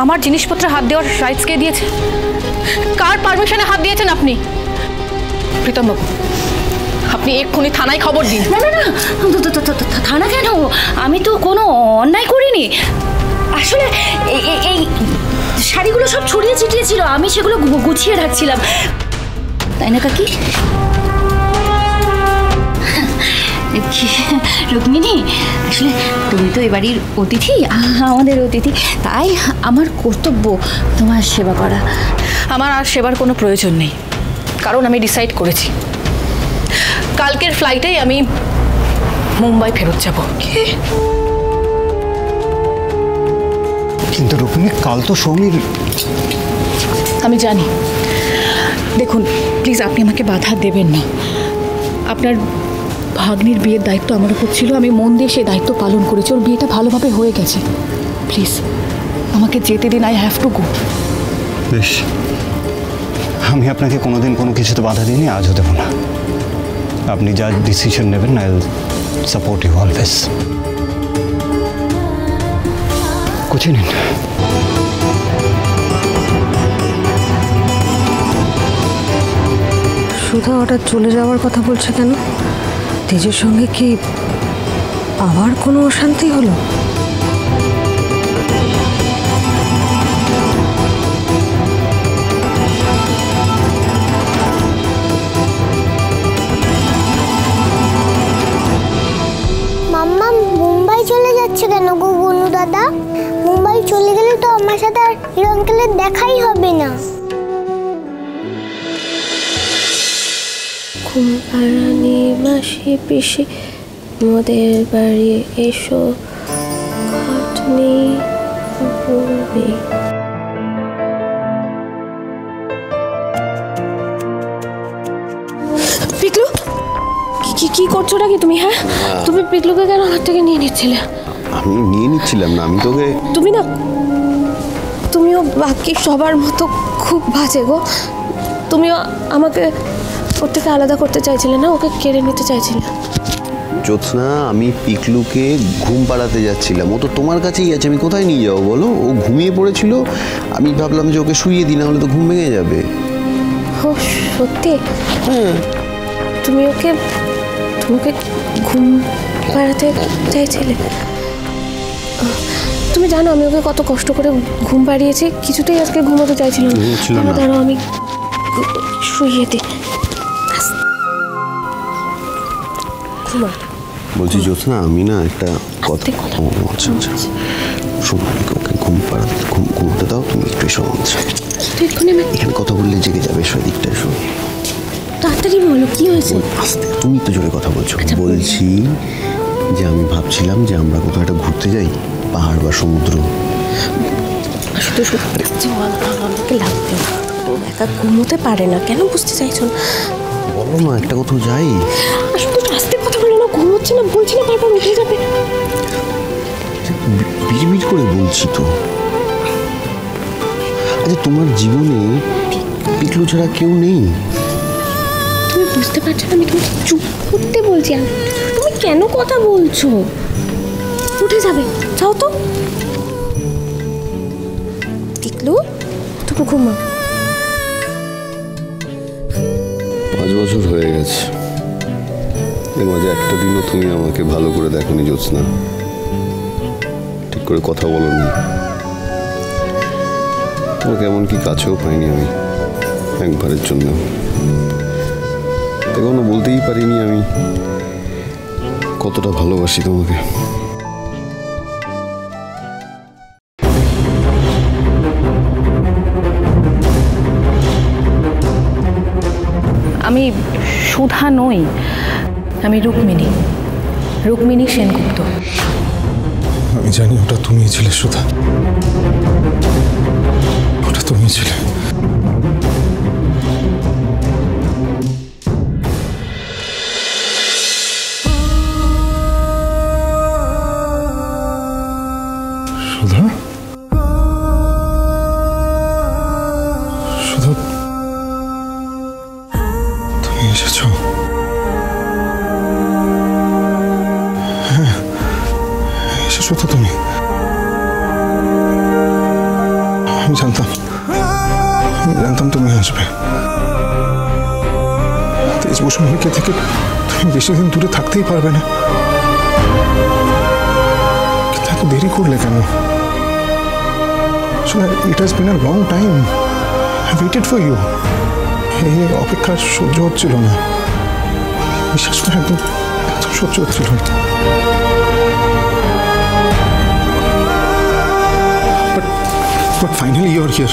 আমার জিনিসপত্রে হাত দেওয়ার রাইটস কে দিয়েছে? কার পারমিশনে হাত দিয়েছেন আপনি? প্রীতম বাবু, আপনি এক্ষুনি থানায় খবর দিন। না না না, থানা কেন? আমি তো কোনো অন্যায় করিনি। আসলে এই শাড়িগুলো সব ছড়িয়ে ছিটিয়ে ছিল, আমি সেগুলো গুছিয়ে রাখছিলাম, তাই না কাকি? রুক্মিণী, আসলে তুমি তো এবাড়ির অতিথি, আমাদের অতিথি, তাই আমার কর্তব্য তোমার সেবা করা। আমার আর সেবার কোনো প্রয়োজন নেই, কারণ আমি ডিসাইড করেছি কালকের ফ্লাইটেই আমি মুম্বাই ফেরত যাব। কিন্তু রুক্মিণী, কাল তো সৌমির। আমি জানি। দেখুন প্লিজ, আপনি আমাকে বাধা দেবেন না। আপনার ভাগ্নির বিয়ের দায়িত্ব আমার উপর ছিল, আমি মন দিয়ে সেই দায়িত্ব পালন করেছি। ওর বিয়েটা ভালোভাবে হয়ে গেছে। প্লিজ আমাকে যেতে দিন, আই হ্যাভ টু গো। বেশ, আমি আপনাকে কোনোদিন কোনো কিছুতে বাধা দিইনি, আজও দেব না। আপনি যা ডিসিশন নেবেন, I will support you always. কুচি নিন। সুধা হঠাৎ চলে যাওয়ার কথা বলছে কেন? তেজের সঙ্গে কি আবার কোনো অশান্তি হলো? মাম্মা মুম্বাই চলে যাচ্ছে কেন গো বনু দাদা? মুম্বাই চলে গেলে তো আমার সাথে আর হিরো আঙ্কেলের দেখাই হবে না। কুম্পারানি মাসি পিসি মোদের বাড়ি এসো, খাটনি বলবি। পিকলু, কি করছো নাকি তুমি? হ্যাঁ, তুমি পিকলুকে কেন হাত থেকে নিয়ে নিচ্ছিলে? আমি নিয়ে নিচ্ছিলাম না, আমি তোকে। তুমিও বাকি সবার মতো খুব বাজে গো। তুমিও আমাকে ওর থেকে আলাদা করতে চাইছিলে না, ওকে কেড়ে নিতে চাইছিলে। জ্যোৎস্না, আমি পিকলুকে ঘুম পাড়াতে যাচ্ছিলাম, ও তো তোমার কাছেই আছে, আমি কোথায় নিয়ে যাবো বলো? ও ঘুমিয়ে পড়েছিল, আমি ভাবলাম যে ওকে শুইয়ে দিই, না হলে তো ঘুম ভেঙে যাবে। ও সত্যি? হ্যাঁ। তুমি ওকে ঘুম পাড়াতে চাইছিলে? তুমি জানো আমি ওকে কত কষ্ট করে ঘুম পাড়িয়েছি, কিছুতেই আজকে ঘুমোতে চাইছিল না। দাঁড়াও আমি শুইয়ে দিই। বলছি জ্যোৎস্না, আমি না একটা কথা। আচ্ছা আচ্ছা, শোনো, ওকে ঘুমোতে দাও, তুমি একটু এসো। এখানে কথা বললে জেগে যাবে, সেদিকটা এসো। তাড়াতাড়ি বলো, কি হয়েছে? আস্তে, তুমি তো জোরে কথা বলছো। বলছি যে আমি ভাবছিলাম যে আমরা কোথাও একটা ঘুরতে যাই, পাহাড় বা সমুদ্র। আমাকে লাগবে, একা ঘুমোতে পারে না, কেন বুঝতে চাইছো না? বলো না, একটা কোথাও যাই। আসলে আস্তে কথা বলো না, ঘুমোচ্ছে না বলছি না, বারবার উঠে যাবে। বিড়বিড় করে বলছি তো। আচ্ছা, তোমার জীবনে পিকলু ছাড়া কেউ নেই? তুমি বুঝতে পারছো না আমি তোমাকে চুপ করতে বলছি, তুমি কেন কথা বলছো? উঠে যাবে, যাও তো। পিকলু, তুমি ঘুমাও। 5 বছর হয়ে গেছে, এর মাঝে একটা দিনও তুমি আমাকে ভালো করে দেখোনি জ্যোৎস্না, ঠিক করে কথা বলোনি। তোমাকে এমনকি কাছেও পাইনি আমি একবারের জন্য। এখনো বলতেই পারিনি আমি কতটা ভালোবাসি তোমাকে। আমি সুধা নই, আমি রুক্মিণী সেনগুপ্ত। আমি জানি ওটা তুমিই ছিলে সুধা, ওটা তুমিই ছিলে। সুধা, সুধা, তুমি এসেছো? হ্যাঁ, এসেছো তো তুমি? আমি জানতাম তুমি আসবে। তেজ বসু মল্লিকের থেকে তুমি বেশি দিন দূরে থাকতেই পারবে না। কিন্তু এত দেরি করলে কেন? It has been a long time. I waited for you. এই অপেক্ষা সহ্য হচ্ছিল না, বিশ্বাস করে একদম সহ্য হচ্ছিল না। But finally you are here.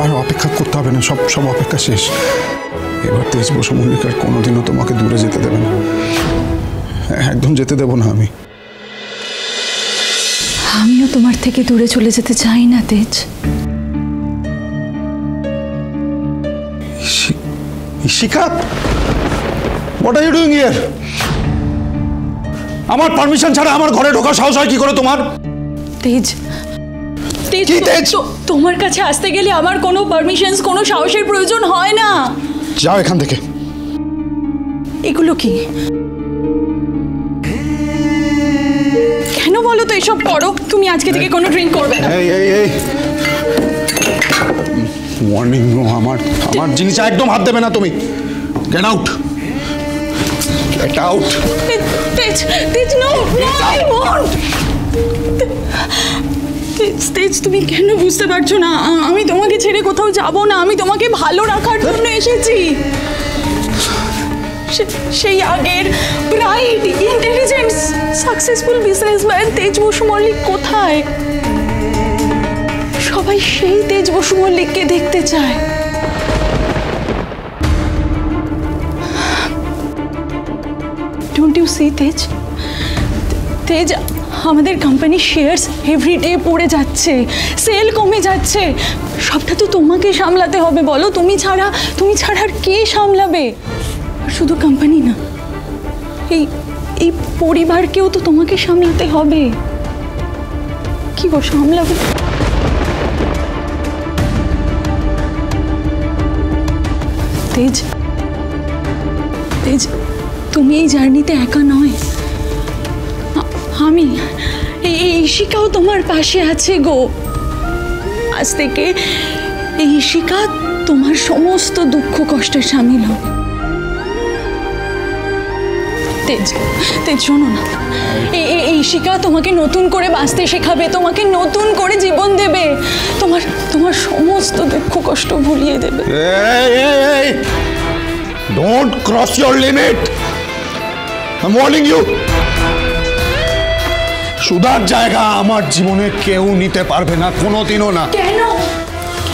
আর অপেক্ষা করতে হবে না, সব অপেক্ষা শেষ। এবার তেজ বসু মল্লিক আর কোনোদিনও তোমাকে দূরে যেতে দেবে না, একদম যেতে দেব না আমি। আমিও তোমার থেকে দূরে চলে যেতে চাই না Tej. Ishika, what are you doing here? আমার পারমিশন ছাড়া আমার ঘরে ঢোকার সাহস হয় কি করে তোমার? তেজ, তেজ, তোমার কাছে আসতে গেলে আমার কোনো পারমিশন, কোনো সাহসের প্রয়োজন হয় না। যাও এখান থেকে। এগুলো কি? কেন বলো তো এসব করো? তুমি আজকে থেকে কোনো ড্রিঙ্ক করবে না। এই ওয়ার্নিং, আমার জিনিসে একদম হাত দেবে না তুমি। Get out, get out. তেজ, তেজ, নো, আই ওয়ান্ট। তেজ, তুমি কেন বুঝতে পারছো না? আমি তোমাকে ছেড়ে কোথাও যাব না। আমি তোমাকে ভালো রাখার জন্য এসেছি। সেই আগের ব্রাইট, ইন্টেলিজেন্ট, সাকসেসফুল বিজনেসম্যান তেজ বসু মল্লিক কোথায়? সবাই সেই তেজ বসু মল্লিককে দেখতে চায়। ডোন্ট ইউ সি তেজ? তেজ, আমাদের কোম্পানির শেয়ারস এভরিডে পড়ে যাচ্ছে, সেল কমে যাচ্ছে। সবটা তো তোমাকে সামলাতে হবে। বলো, তুমি ছাড়া আর কে সামলাবে? শুধু কোম্পানি না, এই পরিবারকেও তো তোমাকে সামলাতে হবে। কি গো সামলাবে? তেজ, তেজ, তুমি এই জার্নিতে একা নয়। আমি এই ইশিকাও তোমার পাশে আছে গো। আজ থেকে এই ইশিকা তোমার সমস্ত দুঃখ কষ্টের সামিল হবে। তেজ, তেজ, শোনো না, এই ইশিকা তোমাকে নতুন করে বাঁচতে শেখাবে, তোমাকে নতুন করে জীবন দেবে, তোমার সমস্ত দুঃখ কষ্ট ভুলিয়ে দেবে। Don't cross your limit. I am warning you. সুধার জায়গা আমার জীবনে কেউ নিতে পারবে না, কোনোদিনও না। কেন?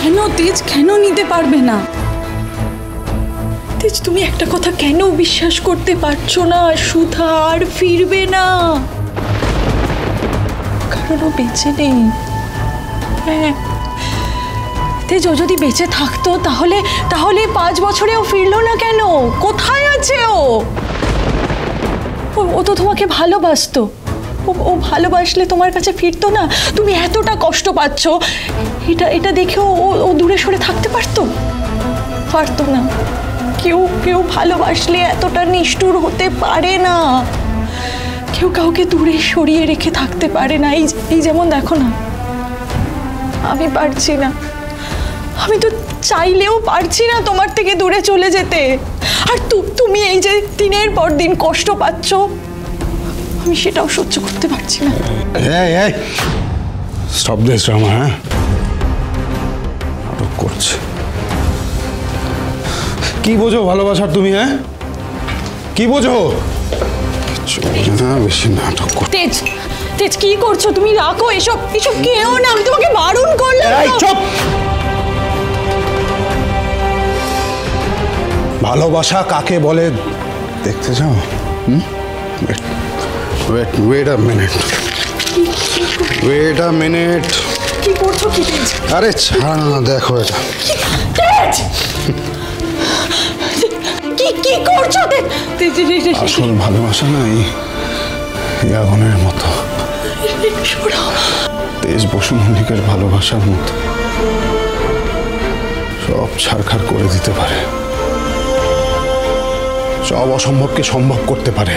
কেন তেজ, কেন নিতে পারবে না? তেজ, তুমি একটা কথা কেন বিশ্বাস করতে পারছো না? সুধা আর ফিরবে না, কারণ ও বেঁচে নেই। হ্যাঁ তেজ, ও যদি বেঁচে থাকতো তাহলে 5 বছরেও ফিরলো না কেন? কোথায় আছে ও? তো তোমাকে ভালোবাসতো। ও ভালোবাসলে তোমার কাছে ফিরতো না? তুমি এতটা কষ্ট পাচ্ছ, এটা দেখেও ও দূরে সরে থাকতে পারতো না। কেউ ভালোবাসলে এতটা নিষ্ঠুর হতে পারে না। কেউ কাউকে দূরে সরিয়ে রেখে থাকতে পারে না। এই যেমন দেখো না, আমি পারছি না, আমি তো চাইলেও পারছি না তোমার থেকে দূরে চলে যেতে। আর তুমি এই যে দিনের পর দিন কষ্ট পাচ্ছ, আমি সেটাও সহ্য করতে পারছি না। Stop this drama. হ্যাঁ, নাটক করছে। কি বোঝো ভালোবাসার তুমি? হ্যাঁ, কি বোঝো? বেশি নাটক কর। তেজ, তেজ, কি করছো তুমি? রাখো এসব কেউ না, আমি তোমাকে বারণ করলাম। চুপ। ভালোবাসা কাকে বলে দেখতে চাও? Wait a minute. কি করছো কি তেজ? আরে ছাড় না, দেখো এটা। তেজ, কি করছো তেজ? আসল ভালোবাসা না এই আগুনের মতো, তেজ বসু মল্লিকের ভালোবাসার মতো সব ছাড়খাড় করে দিতে পারে, সব অসম্ভবকে সম্ভব করতে পারে।